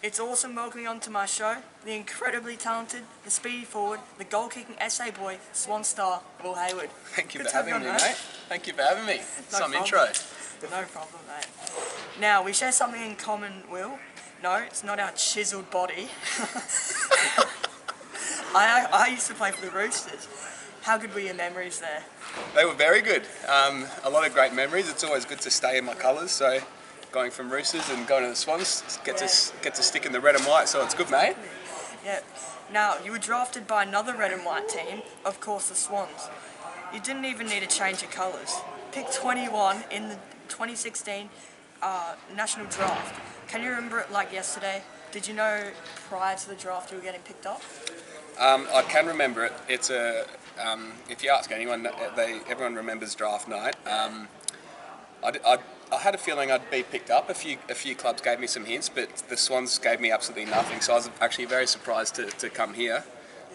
It's awesome welcoming onto my show the incredibly talented, the speedy forward, the goal-kicking SA boy, Swan star, Will Hayward. Thank you for having me, mate. Thank you for having me. Some intro. No problem, mate. Now, we share something in common, Will. No, it's not our chiseled body. I used to play for the Roosters. How good were your memories there? They were very good. A lot of great memories. It's always good to stay in my colours, so going from Roosters and going to the Swans get to stick in the red and white, so it's good, mate. Yeah. Now, you were drafted by another red and white team, of course the Swans. You didn't even need to change your colours. Pick 21 in the 2016 national draft. Can you remember it like yesterday? Did you know prior to the draft you were getting picked up? I can remember it. It's a if you ask anyone, everyone remembers draft night. I had a feeling I'd be picked up. A few clubs gave me some hints, but the Swans gave me absolutely nothing. So I was actually very surprised to come here.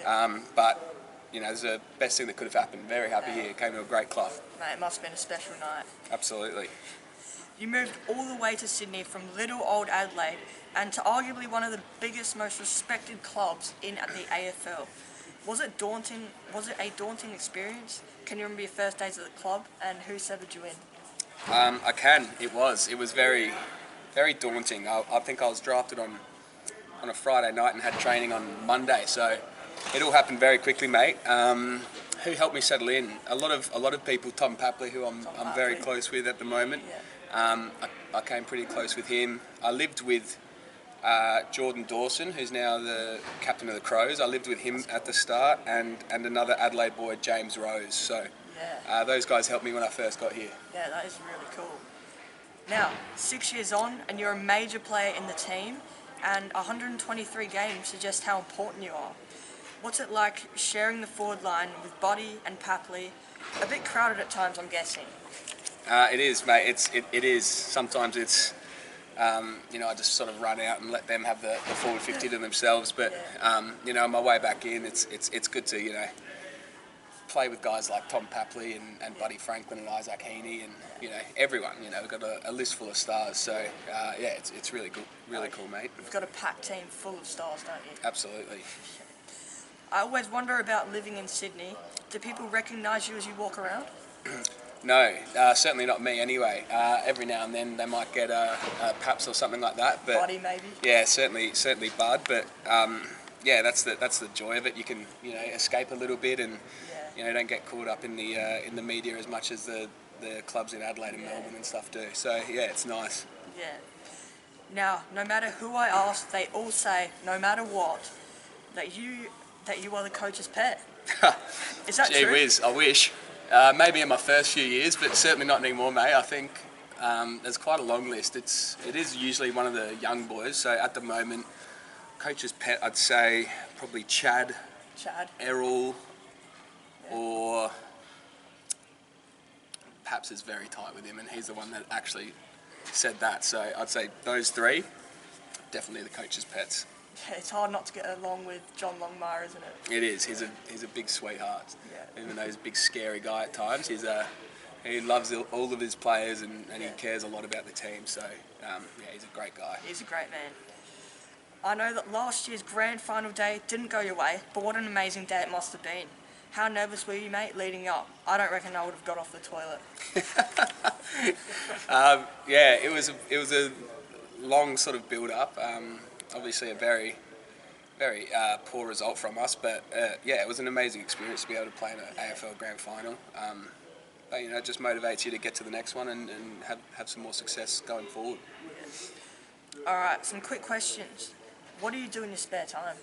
But you know, it's the best thing that could have happened. Very happy here. Came to a great club. Mate, it must have been a special night. Absolutely. You moved all the way to Sydney from little old Adelaide and to arguably one of the biggest, most respected clubs in the AFL. Was it daunting? Was it a daunting experience? Can you remember your first days at the club and who settled you in? I can. It was very, very daunting. I think I was drafted on a Friday night and had training on Monday, so it all happened very quickly, mate. Who helped me settle in? A lot of people. Tom Papley, who I'm very close with at the moment. Yeah. I came pretty close with him. I lived with Jordan Dawson, who's now the captain of the Crows. I lived with him at the start, and another Adelaide boy, James Rose. So those guys helped me when I first got here. Yeah, that is really cool. Now, 6 years on, and you're a major player in the team, and 123 games suggest how important you are. What's it like sharing the forward line with Buddy and Papley? A bit crowded at times, I'm guessing. It is, mate. It is. Sometimes it's, you know, I just sort of run out and let them have the forward 50 to themselves. But you know, on my way back in, it's good to, you know, play with guys like Tom Papley and Buddy Franklin and Isaac Heaney and, you know, everyone. You know, we've got a list full of stars. So yeah, it's really good, really cool, mate. You've got a packed team full of stars, don't you? Absolutely. I always wonder about living in Sydney. Do people recognise you as you walk around? No, certainly not me anyway. Every now and then they might get a Paps or something like that. But Buddy maybe? Yeah, certainly Bud. But yeah, that's the joy of it. You can, you know, escape a little bit and you know, don't get caught up in the media as much as the clubs in Adelaide and Melbourne and stuff do. So yeah, it's nice. Yeah. Now, no matter who I ask, they all say, no matter what, that you are the coach's pet. Is that true? Gee whiz, I wish. Maybe in my first few years, but certainly not anymore, mate. I think there's quite a long list. It is usually one of the young boys. So at the moment, coach's pet, I'd say probably Chad. Errol, or Paps is very tight with him, and he's the one that actually said that. So I'd say those three, definitely the coach's pets. Yeah, it's hard not to get along with John Longmire, isn't it? It is. He's a big sweetheart. Yeah. Even though he's a big scary guy at times, he loves all of his players and he cares a lot about the team. So yeah, he's a great guy. He's a great man. I know that last year's grand final day didn't go your way, but what an amazing day it must have been. How nervous were you, mate, leading up? I don't reckon I would have got off the toilet. Yeah, it was a long sort of build up. Obviously a very, very poor result from us, but yeah, it was an amazing experience to be able to play in an AFL Grand Final. But, you know, it just motivates you to get to the next one and have some more success going forward. All right, some quick questions. What do you do in your spare time?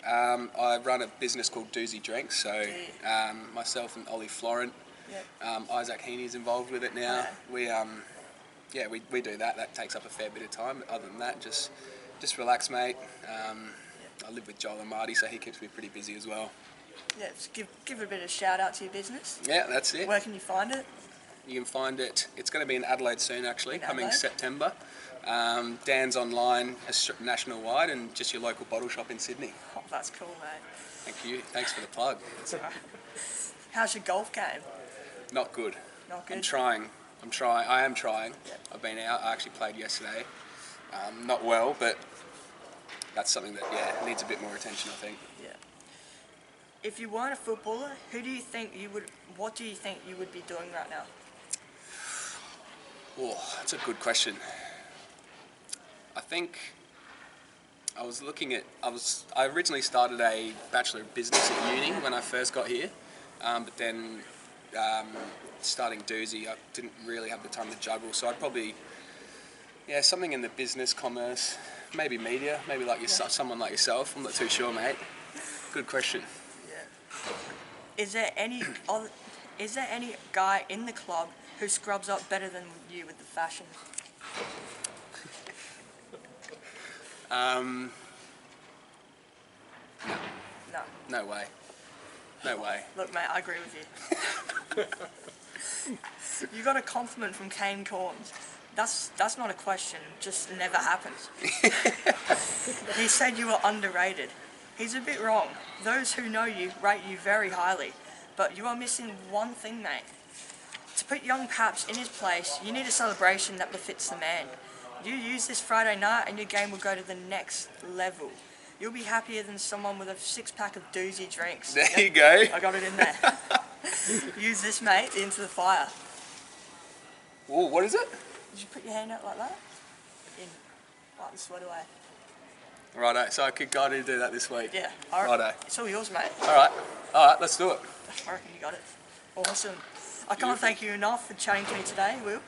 I run a business called Doozy Drinks, so myself and Ollie Florent, Isaac Heaney's involved with it now. Yeah. We do that. That takes up a fair bit of time. Other than that, just relax, mate. I live with Joel and Marty, so he keeps me pretty busy as well. Yeah, just give a bit of a shout out to your business. Yeah, that's it. Where can you find it? You can find it. It's going to be in Adelaide soon, actually, coming Adelaide? September. Dan's online, national wide, and just your local bottle shop in Sydney. Oh, that's cool, mate. Thank you. Thanks for the plug. How's your golf game? Not good. Not good? I'm trying. I am trying. Yep. I've been out. I actually played yesterday. Not well, but that's something that needs a bit more attention, I think. Yeah. If you weren't a footballer, what do you think you would be doing right now? Oh, that's a good question. I think I was looking at. I originally started a Bachelor of Business at uni when I first got here, but then starting Doozy, I didn't really have the time to juggle. So I'd probably, something in the business, commerce, maybe media, maybe like someone like yourself. I'm not too sure, mate. Good question. Yeah. Is there any guy in the club who scrubs up better than you with the fashion? No. No. No way. No way. Look, mate, I agree with you. You got a compliment from Kane Corns. That's not a question. Just never happens. He said you were underrated. He's a bit wrong. Those who know you rate you very highly, but you are missing one thing, mate. To put young Paps in his place, you need a celebration that befits the man. You use this Friday night and your game will go to the next level. You'll be happier than someone with a 6-pack of Doozy drinks. There you go. I got it in there. Use this, mate, into the fire. Ooh, what is it? Did you put your hand out like that? In, wipe the sweat away. Righto, so I could go and do that this week. Yeah. Righto. It's all yours, mate. Alright, let's do it. I reckon you got it. Awesome. I can't thank you enough for chatting to me today, Will.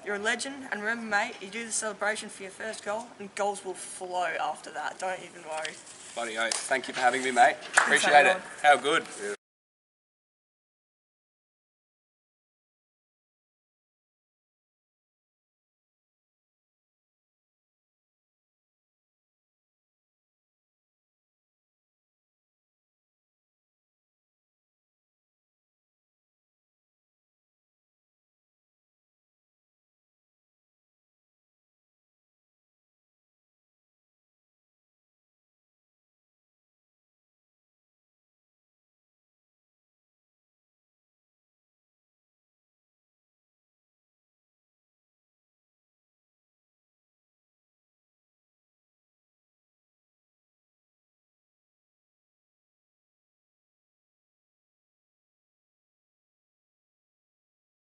You're a legend, and remember, mate, you do the celebration for your first goal, and goals will flow after that. Don't even worry. Bloody oath. Thank you for having me, mate. Appreciate it. everyone. How good.